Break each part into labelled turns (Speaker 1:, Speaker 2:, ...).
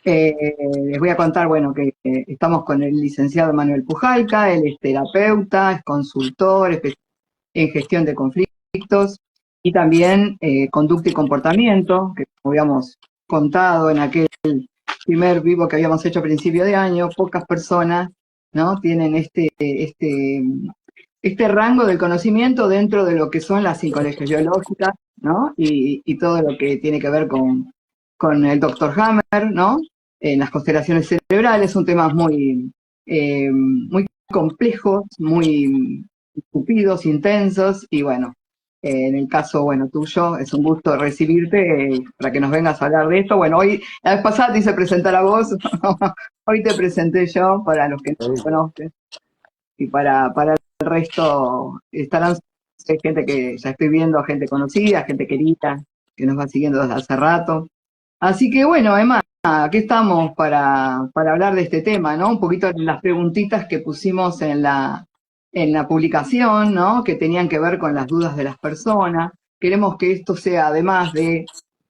Speaker 1: Les voy a contar, bueno, que estamos con el licenciado Manuel Pujalca. Él es terapeuta, es consultor en gestión de conflictos y también conducta y comportamiento, que como habíamos contado en aquel primer vivo que habíamos hecho a principio de año, pocas personas, ¿no?, tienen este rango del conocimiento dentro de lo que son las 5 leyes biológicas, ¿no? Y todo lo que tiene que ver con el doctor Hammer, ¿no? En las constelaciones cerebrales, son temas muy complejos, muy tupidos, intensos, y bueno, en el caso, bueno, tuyo, es un gusto recibirte para que nos vengas a hablar de esto. Bueno, hoy, la vez pasada te hice presentar a vos, hoy te presenté yo, para los que no me
Speaker 2: Buenísimo.
Speaker 1: conocen, y para el resto estarán gente que ya estoy viendo, gente conocida, gente querida, que nos va siguiendo desde hace rato. Así que bueno, Emma, aquí estamos para hablar de este tema, ¿no? Un poquito de las preguntitas que pusimos en la publicación, ¿no? Que tenían que ver con las dudas de las personas. Queremos que esto sea, además de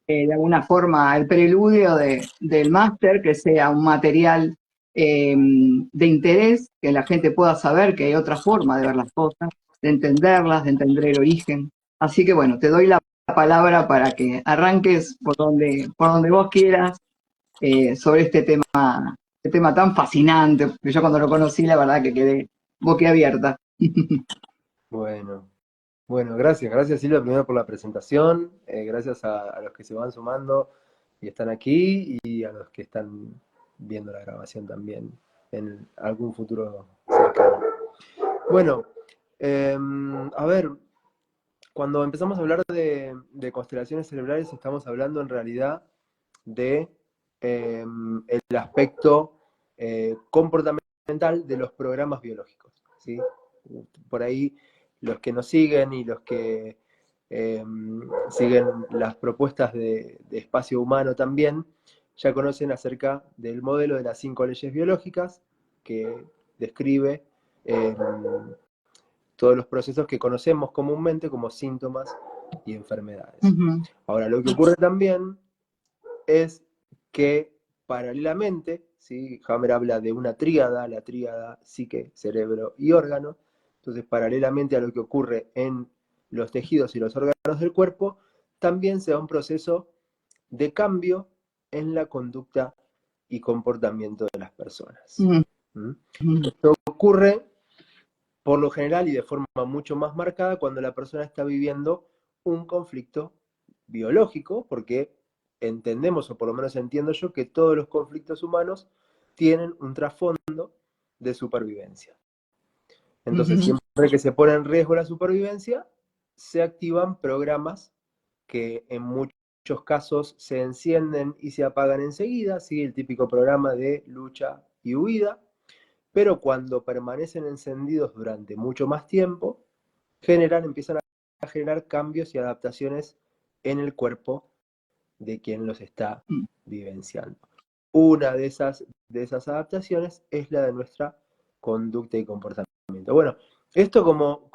Speaker 1: alguna forma, el preludio del máster, que sea un material de interés, que la gente pueda saber que hay otra forma de ver las cosas, de entenderlas, de entender el origen. Así que bueno, te doy la palabra para que arranques por donde vos quieras sobre este tema tan fascinante, que yo cuando lo conocí la verdad que quedé boquiabierta.
Speaker 2: Bueno, bueno, gracias Silvia primero por la presentación, gracias a los que se van sumando y están aquí y a los que están viendo la grabación también en algún futuro cercano. Bueno, a ver, cuando empezamos a hablar de constelaciones cerebrales estamos hablando en realidad de el aspecto comportamental de los programas biológicos, ¿sí? Por ahí los que nos siguen y los que eh, siguen las propuestas de espacio humano también, ya conocen acerca del modelo de las 5 leyes biológicas que describe todos los procesos que conocemos comúnmente como síntomas y enfermedades.
Speaker 1: Ujú,
Speaker 2: Ahora, lo que ocurre también es que paralelamente, ¿sí? Hammer habla de una tríada, la tríada psique, cerebro y órgano. Entonces, paralelamente a lo que ocurre en los tejidos y los órganos del cuerpo, también se da un proceso de cambio en la conducta y comportamiento de las personas.
Speaker 1: ujú,
Speaker 2: ¿Mm?
Speaker 1: ujú,
Speaker 2: Esto ocurre por lo general y de forma mucho más marcada cuando la persona está viviendo un conflicto biológico, porque entendemos, o por lo menos entiendo yo, que todos los conflictos humanos tienen un trasfondo de supervivencia. Entonces,
Speaker 1: ujú,
Speaker 2: siempre que se pone en riesgo la supervivencia, se activan programas que en muchos casos se encienden y se apagan enseguida, ¿sí? El típico programa de lucha y huida, pero cuando permanecen encendidos durante mucho más tiempo, empiezan a generar cambios y adaptaciones en el cuerpo de quien los está vivenciando. Una de esas adaptaciones es la de nuestra conducta y comportamiento. Bueno, esto como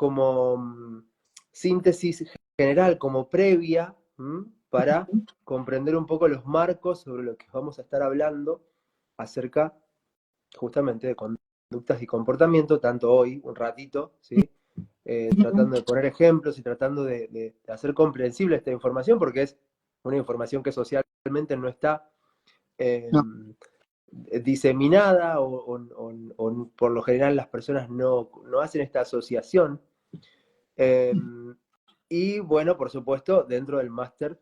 Speaker 2: síntesis general, como previa, para comprender un poco los marcos sobre lo que vamos a estar hablando acerca justamente de conductas y comportamiento, tanto hoy, un ratito, ¿sí?
Speaker 1: ujú.
Speaker 2: Tratando de poner ejemplos y tratando de hacer comprensible esta información, porque es una información que socialmente no está eh,
Speaker 1: No.
Speaker 2: diseminada o por lo general las personas no hacen esta asociación. Eh, y bueno, por supuesto, dentro del máster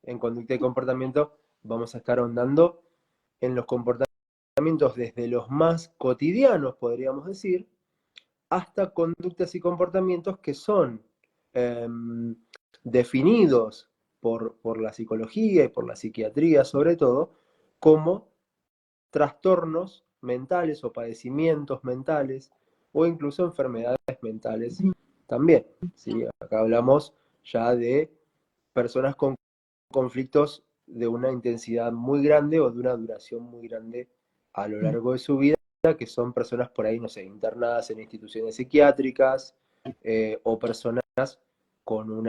Speaker 2: en conducta y comportamiento vamos a estar ahondando en los comportamientos desde los más cotidianos, podríamos decir, hasta conductas y comportamientos que son eh, definidos por la psicología y por la psiquiatría sobre todo como trastornos mentales o padecimientos mentales o incluso enfermedades mentales también. ¿Sí? Acá hablamos ya de personas con conflictos de una intensidad muy grande o de una duración muy grande a lo largo de su vida, que son personas por ahí, no sé, internadas en instituciones psiquiátricas o personas con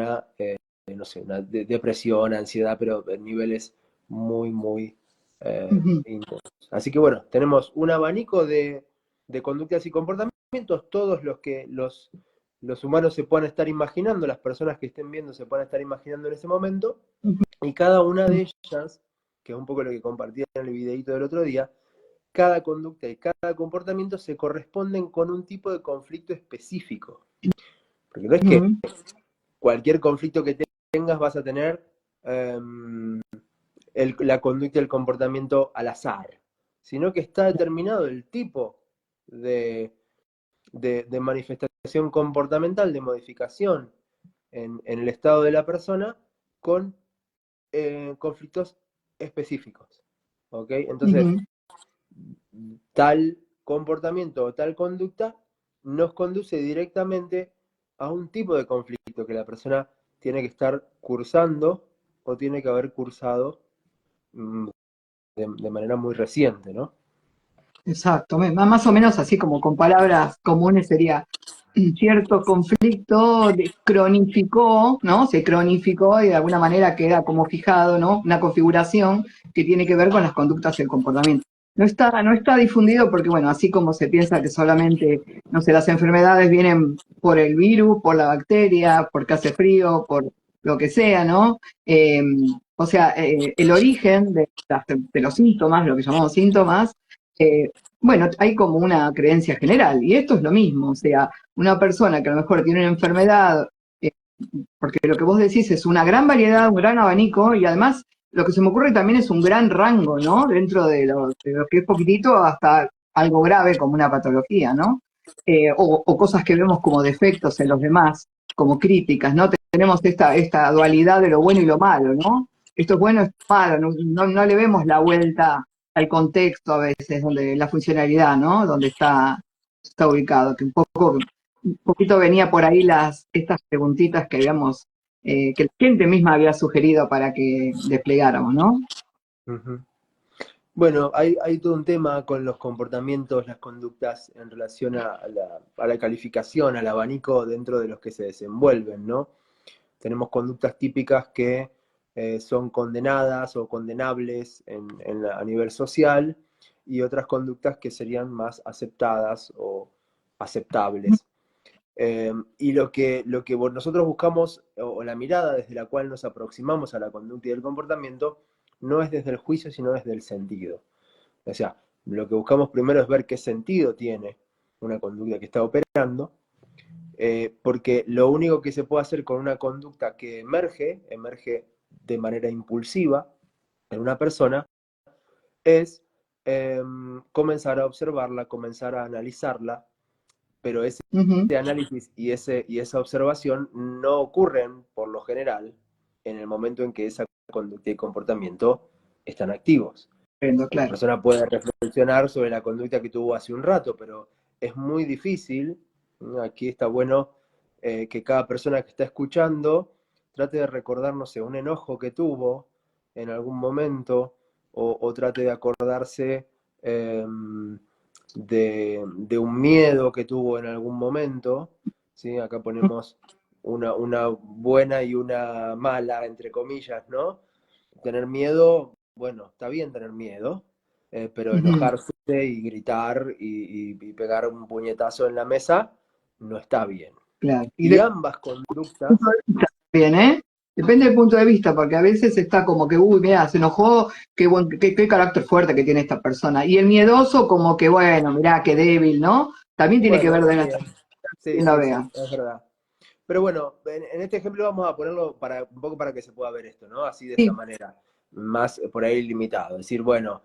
Speaker 2: no sé, una depresión, ansiedad, pero en niveles muy, muy
Speaker 1: Ujú,
Speaker 2: intensos. Así que bueno, tenemos un abanico de conductas y comportamientos, todos los que los humanos se puedan estar imaginando, las personas que estén viendo se puedan estar imaginando en ese momento,
Speaker 1: ujú,
Speaker 2: y cada una de ellas, que es un poco lo que compartí en el videito del otro día, cada conducta y cada comportamiento se corresponden con un tipo de conflicto específico. Porque no es que
Speaker 1: ujú,
Speaker 2: cualquier conflicto que tengas vas a tener la conducta y el comportamiento al azar, sino que está determinado el tipo de, de manifestación comportamental, de modificación en el estado de la persona con conflictos específicos. ¿Ok? Entonces,
Speaker 1: ujú.
Speaker 2: tal comportamiento o tal conducta nos conduce directamente a un tipo de conflicto que la persona tiene que estar cursando o tiene que haber cursado de manera muy reciente, ¿no?
Speaker 1: Exacto, más o menos así como con palabras comunes sería cierto conflicto cronificó, ¿no? Se cronificó y de alguna manera queda como fijado, ¿no? Una configuración que tiene que ver con las conductas y el comportamiento. No está difundido porque, bueno, así como se piensa que solamente, no sé, las enfermedades vienen por el virus, por la bacteria, porque hace frío, por lo que sea, ¿no? Eh, o sea, el origen de los síntomas, lo que llamamos síntomas, eh, bueno, hay como una creencia general, y esto es lo mismo, o sea, una persona que a lo mejor tiene una enfermedad, eh, porque lo que vos decís es una gran variedad, un gran abanico, y además lo que se me ocurre también es un gran rango, ¿no? Dentro de lo que es poquitito hasta algo grave como una patología, ¿no? O cosas que vemos como defectos en los demás, como críticas, ¿no? Tenemos esta dualidad de lo bueno y lo malo, ¿no? Esto es bueno, esto es malo, no le vemos la vuelta al contexto a veces, donde la funcionalidad, ¿no? Donde está ubicado, que un poquito venía por ahí estas preguntitas que habíamos, que la gente misma había sugerido para que desplegáramos, ¿no?
Speaker 2: Ujú. Bueno, hay todo un tema con los comportamientos, las conductas en relación a la calificación, al abanico dentro de los que se desenvuelven, ¿no? Tenemos conductas típicas que son condenadas o condenables a nivel social y otras conductas que serían más aceptadas o aceptables. Y lo que nosotros buscamos, o la mirada desde la cual nos aproximamos a la conducta y el comportamiento, no es desde el juicio, sino desde el sentido. O sea, lo que buscamos primero es ver qué sentido tiene una conducta que está operando, porque lo único que se puede hacer con una conducta que emerge de manera impulsiva en una persona, es comenzar a observarla, comenzar a analizarla, pero ese
Speaker 1: Ujú,
Speaker 2: análisis y esa observación no ocurren, por lo general, en el momento en que esa conducta y comportamiento están activos.
Speaker 1: entiendo,
Speaker 2: La
Speaker 1: claro.
Speaker 2: persona puede reflexionar sobre la conducta que tuvo hace un rato, pero es muy difícil. Aquí está bueno que cada persona que está escuchando trate de recordar, no sé, un enojo que tuvo en algún momento o trate de acordarse eh, de un miedo que tuvo en algún momento. ¿Sí? Acá ponemos una buena y una mala, entre comillas, ¿no? Tener miedo, bueno, está bien tener miedo, pero
Speaker 1: Ujú,
Speaker 2: enojarse y gritar y pegar un puñetazo en la mesa no está bien.
Speaker 1: claro. Y
Speaker 2: Y
Speaker 1: depende
Speaker 2: ambas
Speaker 1: del punto
Speaker 2: conductas,
Speaker 1: de vista también, ¿eh? Depende del punto de vista, porque a veces está como que, uy, mira, se enojó, qué carácter fuerte que tiene esta persona. Y el miedoso, como que, bueno, mirá, qué débil, ¿no? También tiene que
Speaker 2: bueno,
Speaker 1: ver de nuestra
Speaker 2: también. Sí,
Speaker 1: quien la
Speaker 2: sí, sí,
Speaker 1: vea.
Speaker 2: es verdad. Pero bueno, en este ejemplo vamos a ponerlo un poco para que se pueda ver esto, ¿no? Así de esta
Speaker 1: Sí.
Speaker 2: manera, más por ahí limitado. Decir, bueno,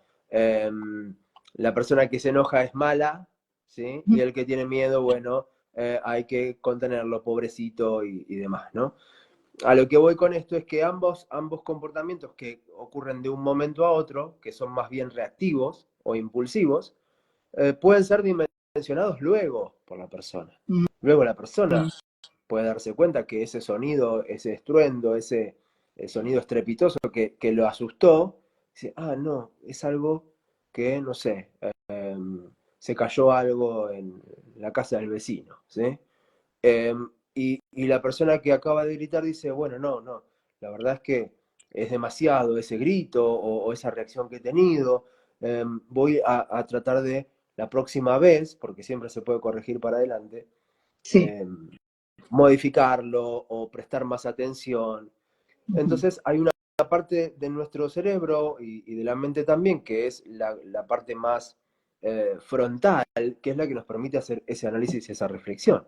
Speaker 2: la persona que se enoja es mala, ¿sí? Y el que tiene miedo, bueno, hay que contenerlo, pobrecito y demás, ¿no? A lo que voy con esto es que ambos comportamientos que ocurren de un momento a otro, que son más bien reactivos o impulsivos, pueden ser dimensionados luego por la persona.
Speaker 1: Ujú,
Speaker 2: Luego la persona puede darse cuenta que ese sonido, ese estruendo, ese sonido estrepitoso que lo asustó, dice, ah, no, es algo que, no sé, se cayó algo en la casa del vecino, ¿sí? Y la persona que acaba de gritar dice, bueno, no, no, la verdad es que es demasiado ese grito o esa reacción que he tenido. Voy a tratar de la próxima vez, porque siempre se puede corregir para adelante,
Speaker 1: Sí.
Speaker 2: modificarlo o prestar más atención.
Speaker 1: Ujú.
Speaker 2: Entonces hay una parte de nuestro cerebro y de la mente también, que es la parte más frontal, que es la que nos permite hacer ese análisis y esa reflexión.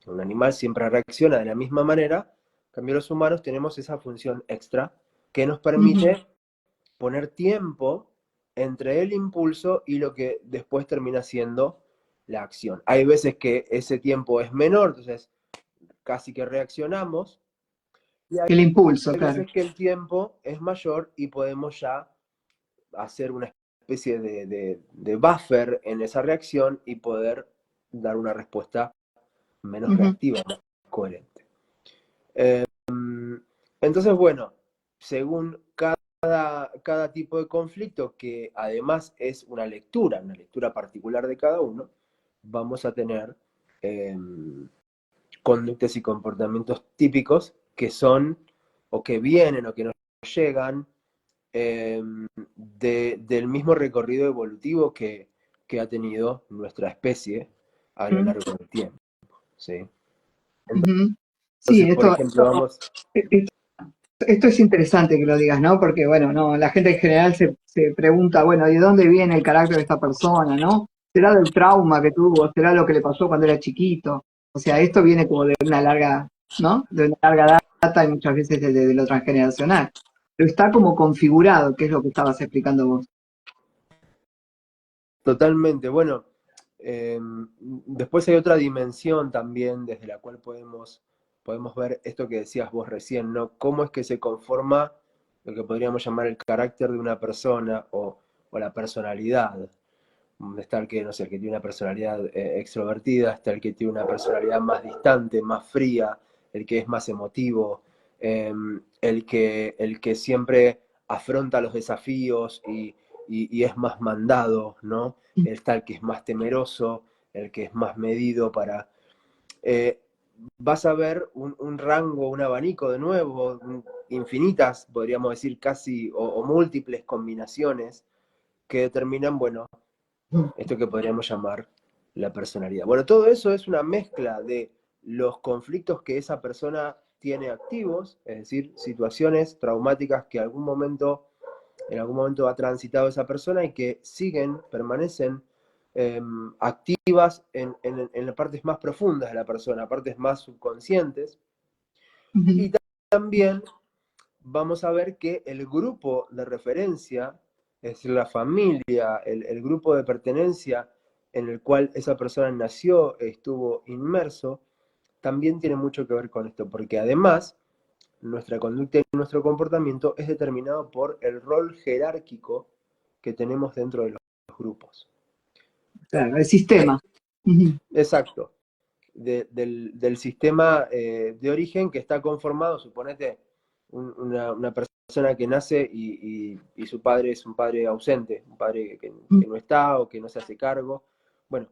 Speaker 2: Un animal siempre reacciona de la misma manera, en cambio los humanos tenemos esa función extra que nos
Speaker 1: Ujú.
Speaker 2: permite poner tiempo entre el impulso y lo que después termina siendo la acción. Hay veces que ese tiempo es menor, entonces casi que reaccionamos, y
Speaker 1: El impulso,
Speaker 2: hay
Speaker 1: claro.
Speaker 2: veces que el tiempo es mayor y podemos ya hacer una especie de buffer en esa reacción y poder dar una respuesta menos
Speaker 1: Ujú.
Speaker 2: reactiva, más coherente. Eh, entonces, bueno, según cada tipo de conflicto, que además es una lectura particular de cada uno, vamos a tener eh, conductas y comportamientos típicos que son o que vienen o que nos llegan eh, del mismo recorrido evolutivo que ha tenido nuestra especie a lo
Speaker 1: Ujú.
Speaker 2: largo del tiempo. ¿Sí?
Speaker 1: Ujú. Sí,
Speaker 2: Entonces, por ejemplo, vamos,
Speaker 1: esto es interesante que lo digas, ¿no? Porque, bueno, no, la gente en general se pregunta, bueno, ¿de dónde viene el carácter de esta persona, no? ¿Será del trauma que tuvo? ¿Será lo que le pasó cuando era chiquito? O sea, esto viene como de una larga, ¿no? De una larga data y muchas veces de lo transgeneracional. Pero está como configurado, que es lo que estabas explicando vos.
Speaker 2: totalmente, bueno, después hay otra dimensión también desde la cual podemos ver esto que decías vos recién, ¿no? Cómo es que se conforma lo que podríamos llamar el carácter de una persona o la personalidad. Está el que, no sé, el que tiene una personalidad extrovertida, está el que tiene una personalidad más distante, más fría, el que es más emotivo, eh, el que siempre afronta los desafíos y es más mandado, ¿no? Está el que es más temeroso, el que es más medido para... eh, vas a ver un rango, un abanico de nuevo, infinitas, podríamos decir casi, o múltiples combinaciones que determinan, bueno, esto que podríamos llamar la personalidad. Bueno, todo eso es una mezcla de los conflictos que esa persona tiene activos, es decir, situaciones traumáticas que en algún momento ha transitado esa persona y que siguen, permanecen activas en las partes más profundas de la persona, partes más subconscientes.
Speaker 1: Ujú.
Speaker 2: Y también vamos a ver que el grupo de referencia, es decir, la familia, el grupo de pertenencia en el cual esa persona nació, estuvo inmerso, también tiene mucho que ver con esto, porque además nuestra conducta y nuestro comportamiento es determinado por el rol jerárquico que tenemos dentro de los grupos.
Speaker 1: Claro, el sistema. Ujú.
Speaker 2: Exacto. Del sistema de origen que está conformado, suponete, una persona que nace y su padre es un padre ausente, un padre que no está o que no se hace cargo, bueno,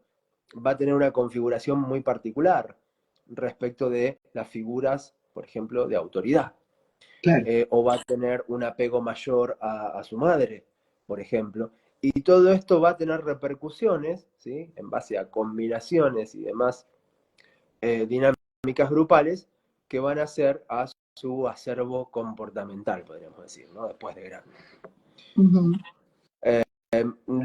Speaker 2: va a tener una configuración muy particular respecto de las figuras, por ejemplo, de autoridad.
Speaker 1: Claro.
Speaker 2: O va a tener un apego mayor a su madre, por ejemplo. Y todo esto va a tener repercusiones, ¿sí? En base a combinaciones y demás dinámicas grupales que van a ser a su acervo comportamental, podríamos decir, ¿no? Después de grande.
Speaker 1: Ujú.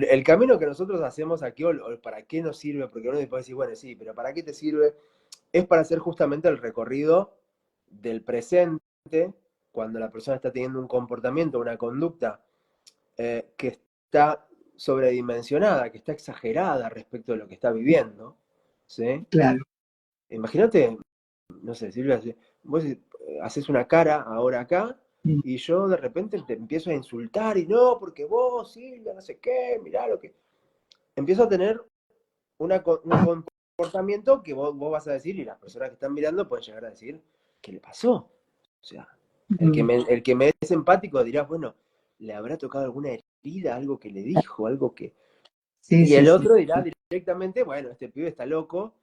Speaker 2: El camino que nosotros hacemos aquí, o para qué nos sirve, porque uno puede decir, bueno, sí, pero ¿para qué te sirve? Es para hacer justamente el recorrido del presente, cuando la persona está teniendo un comportamiento, una conducta que está sobredimensionada, que está exagerada respecto de lo que está viviendo, ¿sí?
Speaker 1: Claro.
Speaker 2: Imagínate, no sé, Silvia, vos haces una cara ahora acá
Speaker 1: Mm.
Speaker 2: y yo de repente te empiezo a insultar y no, porque vos, Silvia, no sé qué, mirá lo que... Empiezo a tener un comportamiento que vos vas a decir y las personas que están mirando pueden llegar a decir, ¿qué le pasó? O sea,
Speaker 1: Mm.
Speaker 2: el que me es empático dirá, bueno, ¿le habrá tocado alguna herida, algo que le dijo, algo que...
Speaker 1: Sí,
Speaker 2: Y
Speaker 1: sí,
Speaker 2: el
Speaker 1: sí.
Speaker 2: otro dirá directamente, bueno, este pibe está loco,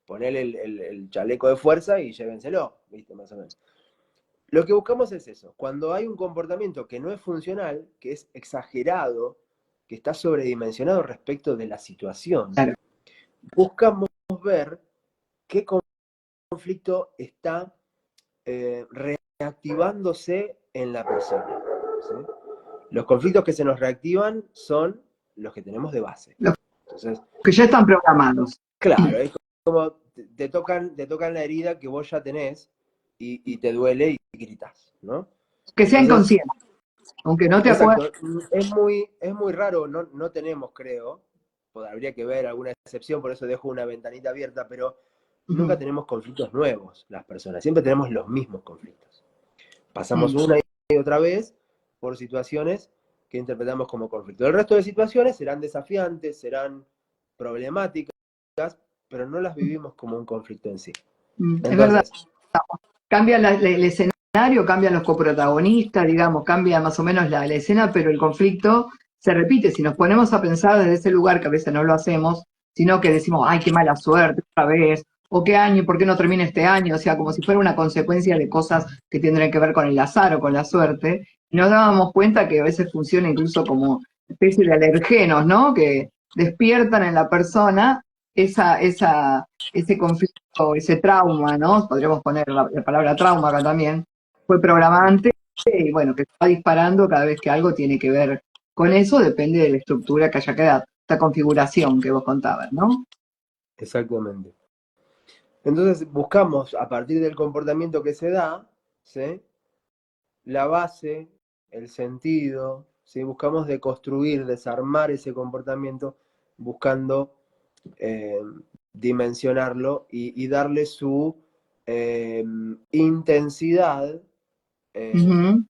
Speaker 2: ponele el chaleco de fuerza y llévenselo, ¿viste? Más o menos. Lo que buscamos es eso. Cuando hay un comportamiento que no es funcional, que es exagerado, que está sobredimensionado respecto de la situación,
Speaker 1: Claro.
Speaker 2: buscamos ver qué conflicto está reactivándose en la persona. ¿Sí? Los conflictos que se nos reactivan son los que tenemos de base.
Speaker 1: Los
Speaker 2: Entonces,
Speaker 1: que ya están programados.
Speaker 2: claro, es como te tocan la herida que vos ya tenés y te duele y gritas, ¿no?
Speaker 1: Que sea
Speaker 2: Entonces,
Speaker 1: inconsciente, aunque no te acuerdes.
Speaker 2: exacto, es muy raro, no, no tenemos, creo, habría que ver alguna excepción, por eso dejo una ventanita abierta, pero nunca
Speaker 1: Ujú,
Speaker 2: tenemos conflictos nuevos las personas, siempre tenemos los mismos conflictos. Pasamos
Speaker 1: mm,
Speaker 2: una y otra vez por situaciones que interpretamos como conflicto. El resto de situaciones serán desafiantes, serán problemáticas, pero no las vivimos como un conflicto en sí.
Speaker 1: es verdad.
Speaker 2: Entonces,
Speaker 1: Cambia el escenario, cambian los coprotagonistas, digamos, cambia más o menos la escena, pero el conflicto se repite. Si nos ponemos a pensar desde ese lugar, que a veces no lo hacemos, sino que decimos, ay, qué mala suerte otra vez, o qué año, ¿por qué no termina este año? O sea, como si fuera una consecuencia de cosas que tendrían que ver con el azar o con la suerte. Y nos dábamos cuenta que a veces funciona incluso como especie de alergenos, ¿no? Que despiertan en la persona ese conflicto, ese trauma, ¿no? Podríamos poner la palabra trauma acá también, fue programante y bueno, que está disparando cada vez que algo tiene que ver con eso, depende de la estructura que haya quedado, esta configuración que vos contabas, ¿no?
Speaker 2: exactamente. Entonces buscamos a partir del comportamiento que se da, ¿sí? La base, el sentido, ¿sí? Buscamos deconstruir, desarmar ese comportamiento buscando eh, dimensionarlo y darle su intensidad eh,
Speaker 1: Ujú,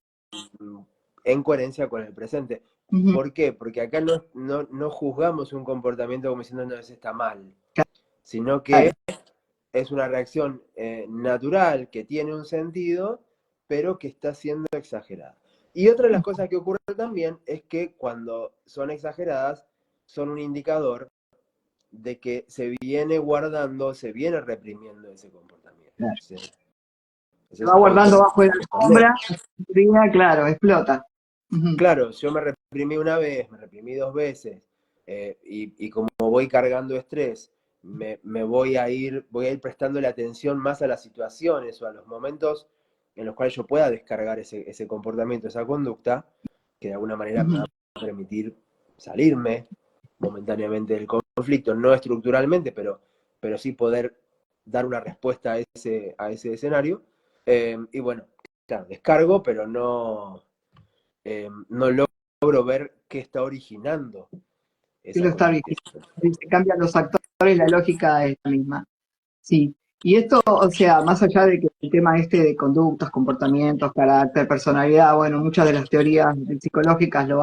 Speaker 2: en coherencia con el presente.
Speaker 1: ujú.
Speaker 2: ¿Por qué? Porque acá no juzgamos un comportamiento como diciendo no, ese está mal, sino
Speaker 1: Claro.
Speaker 2: que es una reacción natural que tiene un sentido, pero que está siendo exagerada. Y otra de las cosas que ocurre también es que cuando son exageradas, son un indicador de que se viene guardando, se viene reprimiendo ese comportamiento.
Speaker 1: Claro.
Speaker 2: ¿Sí? Ese
Speaker 1: Se
Speaker 2: es
Speaker 1: va
Speaker 2: otro
Speaker 1: guardando bajo la
Speaker 2: problema.
Speaker 1: alfombra, claro, explota. Ujú,
Speaker 2: Claro, yo me reprimí una vez, me reprimí dos veces, y como voy cargando estrés, voy a ir prestándole atención más a las situaciones o a los momentos en los cuales yo pueda descargar ese comportamiento, esa conducta, que de alguna manera me va
Speaker 1: ujú.
Speaker 2: a permitir salirme momentáneamente del conflicto, no estructuralmente, pero sí poder dar una respuesta a ese escenario. Y bueno, claro, descargo, pero no logro ver qué está originando
Speaker 1: Sí
Speaker 2: esa
Speaker 1: lo está
Speaker 2: conducta.
Speaker 1: vigilando. Si se cambian los actores, la lógica es la misma. Sí, y esto, o sea, más allá de que el tema este de conductas, comportamientos, carácter, personalidad, bueno, muchas de las teorías psicológicas lo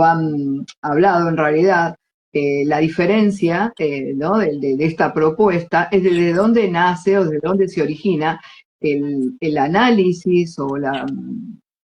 Speaker 1: han hablado en realidad, la diferencia, ¿no? de esta propuesta es desde dónde nace o desde dónde se origina el análisis o la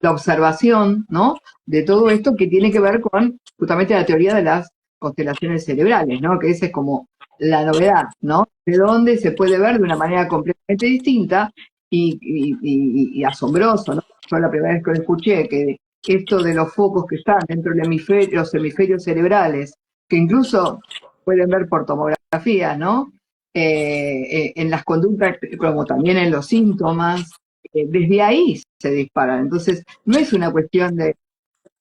Speaker 1: observación, ¿no? De todo esto que tiene que ver con justamente la teoría de las constelaciones cerebrales, ¿no? Que esa es como la novedad, ¿no? De dónde se puede ver de una manera completamente distinta y asombroso, ¿no? Yo la primera vez que lo escuché, que esto de los focos que están dentro del hemisferio, los hemisferios cerebrales, que incluso pueden ver por tomografía, ¿no? En las conductas, como también en los síntomas, desde ahí se disparan. Entonces, no es una cuestión de,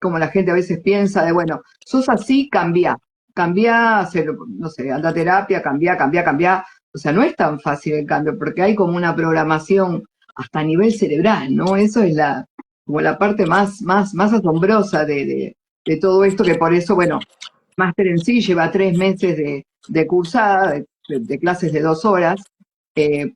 Speaker 1: como la gente a veces piensa, de, bueno, sos así, cambia, no sé, anda a terapia, cambia. O sea, no es tan fácil el cambio, porque hay como una programación hasta a nivel cerebral, ¿no? Eso es como la parte más asombrosa de todo esto, que por eso, bueno, Máster en sí lleva 3 meses de cursada, de clases de 2 horas,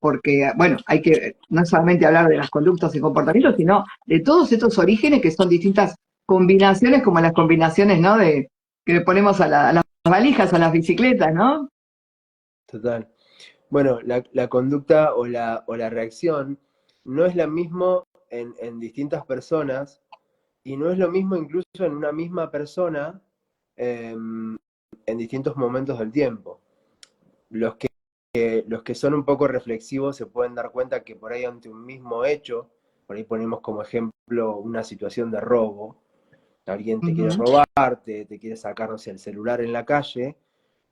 Speaker 1: porque, bueno, hay que no solamente hablar de las conductas y comportamientos, sino de todos estos orígenes que son distintas combinaciones, como las combinaciones, ¿no? Que le ponemos a las valijas, a las bicicletas, ¿no?
Speaker 2: Total. Bueno, la conducta o la reacción no es la misma en distintas personas y no es lo mismo incluso en una misma persona en distintos momentos del tiempo. Los que, los que son un poco reflexivos se pueden dar cuenta que por ahí ante un mismo hecho por ahí ponemos como ejemplo una situación de robo, alguien te quiere
Speaker 1: Ujú,
Speaker 2: robar, te quiere sacar, no sé, el celular en la calle,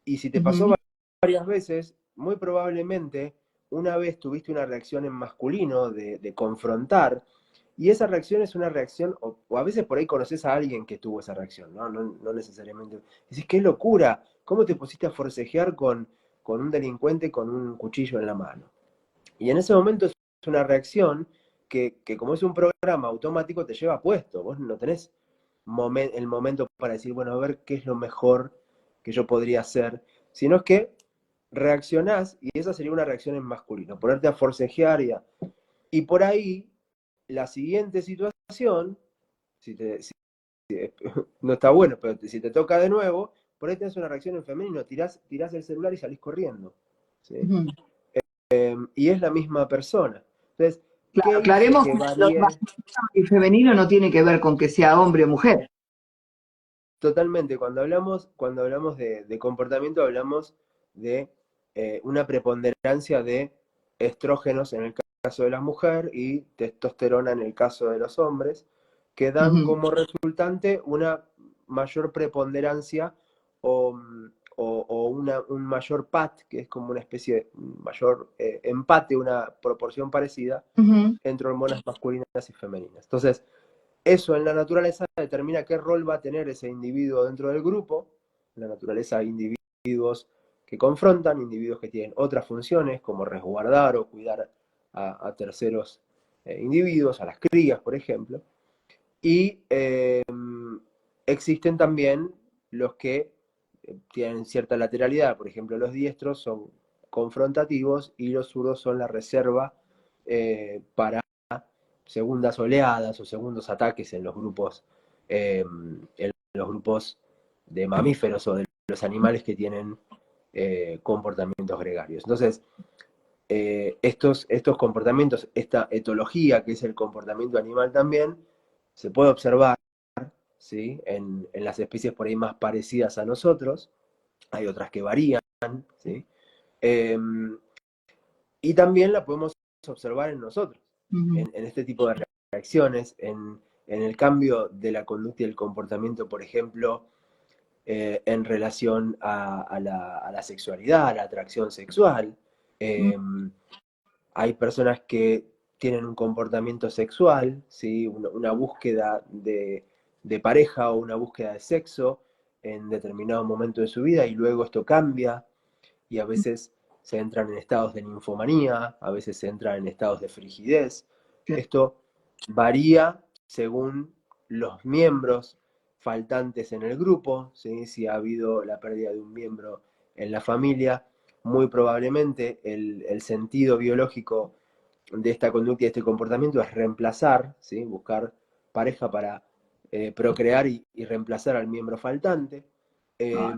Speaker 2: y si te pasó
Speaker 1: ujú,
Speaker 2: varias veces, muy probablemente una vez tuviste una reacción en masculino de confrontar, y esa reacción es una reacción, o a veces por ahí conoces a alguien que tuvo esa reacción, ¿no? No necesariamente. Decís, qué locura, ¿cómo te pusiste a forcejear con un delincuente con un cuchillo en la mano? Y en ese momento es una reacción que como es un programa automático te lleva puesto, vos no tenés el momento para decir, bueno, a ver qué es lo mejor que yo podría hacer, sino es que reaccionás, y esa sería una reacción en masculino, ponerte a forcejear y por ahí la siguiente situación, si te, si- no está bueno, pero si te toca de nuevo, por ahí tenés una reacción en femenino, tirás el celular y salís corriendo. ¿Sí?
Speaker 1: ujú.
Speaker 2: Y es la misma persona. Entonces,
Speaker 1: Claro,
Speaker 2: ¿qué hizo
Speaker 1: aclaremos
Speaker 2: que
Speaker 1: que lo
Speaker 2: varíe?
Speaker 1: masculino y femenino no tiene que ver con que sea hombre o mujer.
Speaker 2: Totalmente, cuando hablamos de comportamiento, hablamos de una preponderancia de estrógenos en el caso de la mujer y testosterona en el caso de los hombres, que dan
Speaker 1: Ujú,
Speaker 2: como resultante una mayor preponderancia o, un mayor PAT, que es como una especie de mayor empate, una proporción parecida
Speaker 1: ujú.
Speaker 2: entre hormonas masculinas y femeninas. Entonces, eso en la naturaleza determina qué rol va a tener ese individuo dentro del grupo. En la naturaleza hay individuos que confrontan, individuos que tienen otras funciones, como resguardar o cuidar a terceros individuos, a las crías, por ejemplo. Y existen también los que tienen cierta lateralidad, por ejemplo, los diestros son confrontativos y los zurdos son la reserva para segundas oleadas o segundos ataques en los grupos de mamíferos o de los animales que tienen comportamientos gregarios. Entonces, estos comportamientos, esta etología que es el comportamiento animal también, se puede observar, ¿sí? En las especies por ahí más parecidas a nosotros, hay otras que varían, ¿sí? Eh, y también la podemos observar en nosotros,
Speaker 1: Ujú.
Speaker 2: en este tipo de reacciones, en el cambio de la conducta y el comportamiento, por ejemplo, en relación a la sexualidad, a la atracción sexual. Eh, Hay personas que tienen un comportamiento sexual, ¿sí? Una búsqueda de pareja o una búsqueda de sexo en determinado momento de su vida y luego esto cambia y a veces se entran en estados de ninfomanía, a veces se entran en estados de frigidez. Esto varía según los miembros faltantes en el grupo, ¿sí? Si ha habido la pérdida de un miembro en la familia, muy probablemente el sentido biológico de esta conducta y de este comportamiento es reemplazar, ¿sí? Buscar pareja para procrear y reemplazar al miembro faltante. Eh,
Speaker 1: Ah,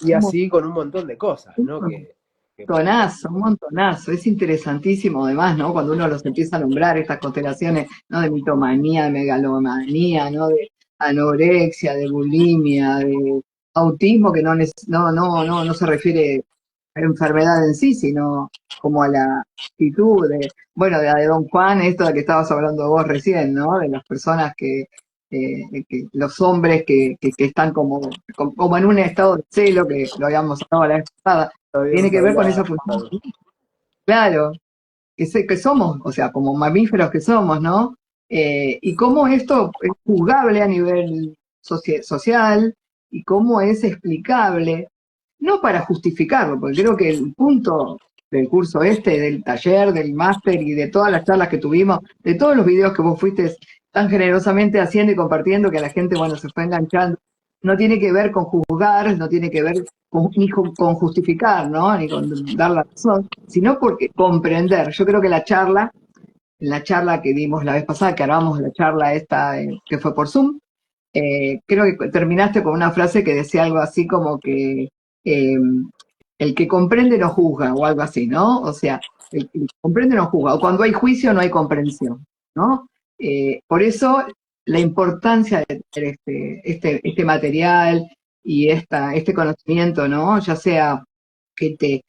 Speaker 2: y
Speaker 1: un
Speaker 2: así con un montón de cosas, ¿no? Que podemos...
Speaker 1: montonazo, un montonazo. Es interesantísimo además, ¿no? Cuando uno los empieza a nombrar, estas constelaciones, ¿no? De mitomanía, de megalomanía, ¿no? De anorexia, de bulimia, de autismo, que no se refiere a la enfermedad en sí, sino como a la actitud de, bueno, de la de Don Juan, esto de que estabas hablando vos recién, ¿no? De las personas que los hombres que están como en un estado de celo, que lo habíamos hablado la vez pasada,
Speaker 2: Lo
Speaker 1: tiene
Speaker 2: habíamos
Speaker 1: que ver con esa
Speaker 2: hablado.
Speaker 1: función. Claro, que somos, o sea, como mamíferos que somos, ¿no? Y cómo esto es juzgable a nivel social y cómo es explicable, no para justificarlo, porque creo que el punto del curso este, del taller, del máster y de todas las charlas que tuvimos, de todos los videos que vos fuiste tan generosamente haciendo y compartiendo, que la gente, bueno, se fue enganchando, no tiene que ver con juzgar, no tiene que ver ni con justificar, ¿no? Ni con dar la razón, sino porque comprender. Yo creo que en la charla que dimos la vez pasada, que grabamos la charla esta que fue por Zoom, creo que terminaste con una frase que decía algo así como que eh, el que comprende no juzga, o algo así, ¿no? O sea, el que comprende no juzga, o cuando hay juicio no hay comprensión, ¿no? Por eso la importancia de tener este material y este conocimiento, ¿no? Ya sea que te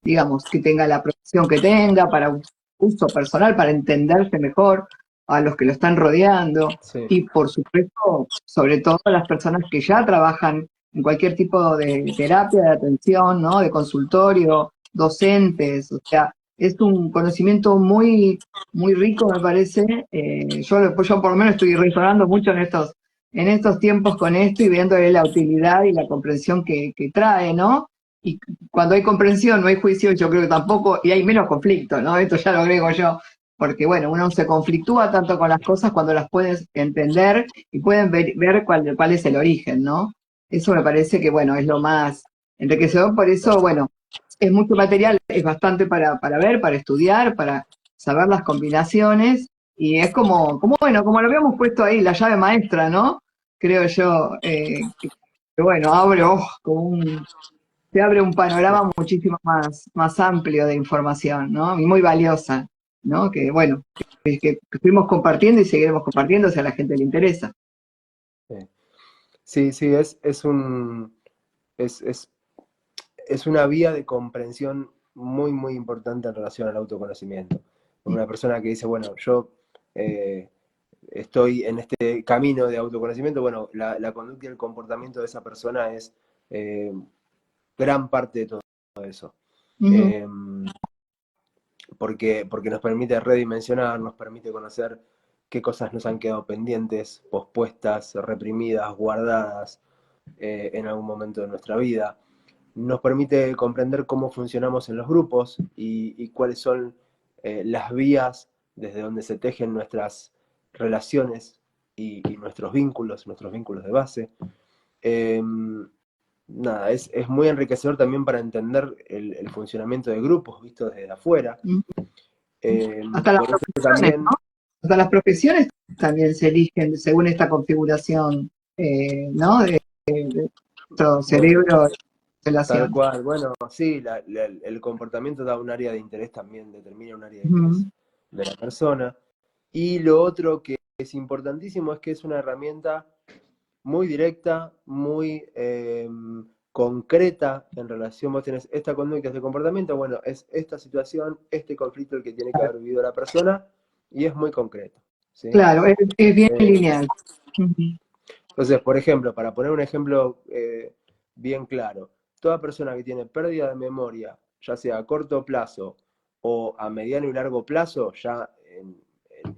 Speaker 1: digamos, que tenga la profesión que tenga, para uso personal para entenderse mejor a los que lo están rodeando
Speaker 2: Sí,
Speaker 1: y por supuesto, sobre todo a las personas que ya trabajan en cualquier tipo de terapia, de atención, ¿no? De consultorio, docentes, o sea, es un conocimiento muy rico, me parece. Yo por lo menos estoy resonando mucho en estos tiempos con esto y viéndole la utilidad y la comprensión que trae, ¿no? Y cuando hay comprensión, no hay juicio, yo creo que tampoco, y hay menos conflicto, ¿no? Esto ya lo agrego yo, porque bueno, uno se conflictúa tanto con las cosas cuando las puedes entender y pueden ver cuál es el origen, ¿no? Eso me parece que, bueno, es lo más enriquecedor, por eso, bueno, es mucho material, es bastante para ver, para estudiar, para saber las combinaciones, y es bueno, como lo habíamos puesto ahí, la llave maestra, ¿no? Creo yo, que bueno, se abre un panorama muchísimo más amplio de información, ¿no? Y muy valiosa, ¿no? Que bueno, que estuvimos compartiendo y seguiremos compartiendo si a la gente le interesa.
Speaker 2: sí, sí, sí, es, es, es una vía de comprensión muy, muy importante en relación al autoconocimiento. Una persona que dice, bueno, yo eh, estoy en este camino de autoconocimiento, bueno, la conducta y el comportamiento de esa persona es eh, gran parte de todo eso.
Speaker 1: Ujú.
Speaker 2: Eh, porque nos permite redimensionar, nos permite conocer qué cosas nos han quedado pendientes, pospuestas, reprimidas, guardadas en algún momento de nuestra vida. Nos permite comprender cómo funcionamos en los grupos y cuáles son las vías desde donde se tejen nuestras relaciones y nuestros vínculos de base. Eh, nada, es muy enriquecedor también para entender el funcionamiento de grupos visto desde afuera. Eh,
Speaker 1: Hasta las
Speaker 2: por eso
Speaker 1: profesiones, ¿no?
Speaker 2: también,
Speaker 1: Hasta las profesiones también se eligen según esta configuración, ¿no? De nuestro
Speaker 2: bueno,
Speaker 1: cerebro y
Speaker 2: tal
Speaker 1: relación.
Speaker 2: cual, bueno, sí, el comportamiento da un área de interés también, determina un área de interés
Speaker 1: Ujú.
Speaker 2: de la persona. Y lo otro que es importantísimo es que es una herramienta muy directa, muy concreta en relación, vos tenés esta conducta, este comportamiento, bueno, es esta situación, este conflicto el que tiene que haber vivido la persona y es muy concreto, ¿sí?
Speaker 1: Claro, es bien
Speaker 2: Eh,
Speaker 1: lineal. Ujú.
Speaker 2: entonces, por ejemplo, para poner un ejemplo bien claro, toda persona que tiene pérdida de memoria, ya sea a corto plazo o a mediano y largo plazo, ya en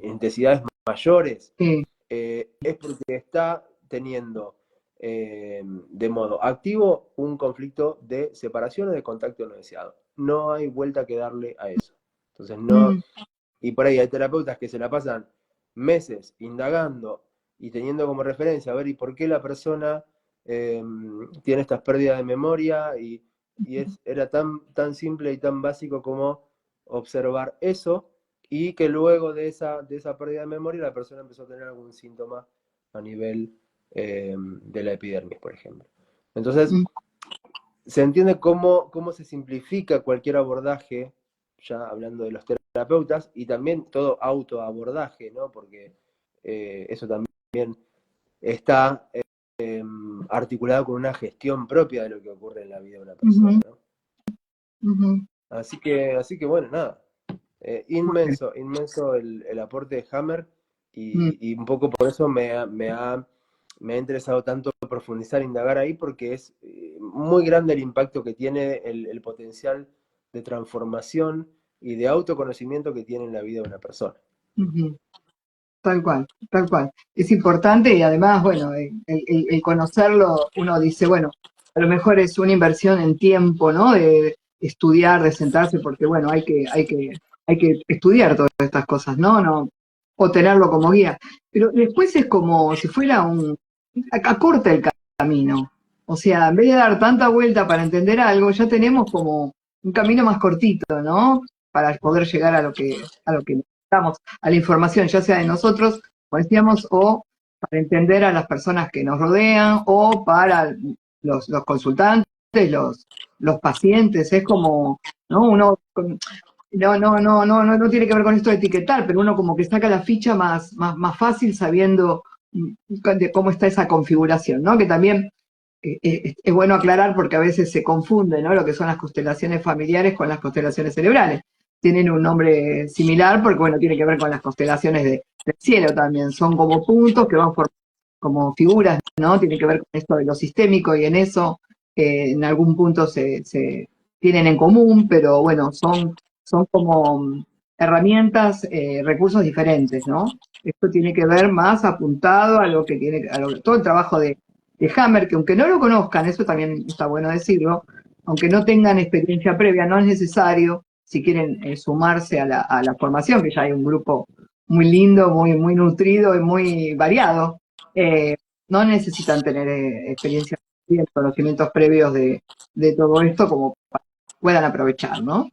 Speaker 2: intensidades mayores,
Speaker 1: Sí.
Speaker 2: es porque está teniendo de modo activo un conflicto de separación o de contacto no deseado. No hay vuelta que darle a eso. Entonces, no,
Speaker 1: Mm.
Speaker 2: y por ahí hay terapeutas que se la pasan meses indagando y teniendo como referencia a ver y por qué la persona tiene estas pérdidas de memoria era tan simple y tan básico como observar eso y que luego de esa pérdida de memoria la persona empezó a tener algún síntoma a nivel de la epidermis, por ejemplo. Entonces,
Speaker 1: Mm.
Speaker 2: se entiende cómo se simplifica cualquier abordaje, ya hablando de los terapeutas, y también todo autoabordaje, ¿no? Porque eso también está articulado con una gestión propia de lo que ocurre en la vida de una persona,
Speaker 1: Ujú.
Speaker 2: ¿no?
Speaker 1: Ujú.
Speaker 2: Así que bueno, nada.
Speaker 1: Muy bien.
Speaker 2: Inmenso, inmenso el aporte de Hammer
Speaker 1: Mm.
Speaker 2: y un poco por eso me ha interesado tanto profundizar, indagar ahí, porque es muy grande el impacto que tiene, el potencial de transformación y de autoconocimiento que tiene en la vida de una persona.
Speaker 1: Ujú. Tal cual, tal cual. Es importante y además, bueno, el conocerlo, uno dice, bueno, a lo mejor es una inversión en tiempo, ¿no? De estudiar, de sentarse, porque bueno, hay que estudiar todas estas cosas, ¿no? No, o tenerlo como guía. Pero después es como si fuera acorta el camino. O sea, en vez de dar tanta vuelta para entender algo, ya tenemos como un camino más cortito, ¿no? Para poder llegar a lo que necesitamos, a la información, ya sea de nosotros, como decíamos, o para entender a las personas que nos rodean, o para los consultantes, los pacientes. Es como, ¿no? No tiene que ver con esto de etiquetar, pero uno como que saca la ficha más fácil sabiendo de cómo está esa configuración, ¿no? Que también es bueno aclarar porque a veces se confunde, ¿no? Lo que son las constelaciones familiares con las constelaciones cerebrales. tienen un nombre similar porque, bueno, tiene que ver con las constelaciones del cielo también. Son como puntos que van por como figuras, ¿no? Tiene que ver con esto de lo sistémico y en eso en algún punto se tienen en común, pero bueno, son como herramientas, recursos diferentes, ¿no? Esto tiene que ver más apuntado a lo que tiene, todo el trabajo de Hammer, que aunque no lo conozcan, eso también está bueno decirlo, aunque no tengan experiencia previa, no es necesario, si quieren sumarse a la formación, que ya hay un grupo muy lindo, muy nutrido y muy variado, eh, no necesitan tener experiencia y conocimientos previos de todo esto como para que puedan aprovechar, ¿no?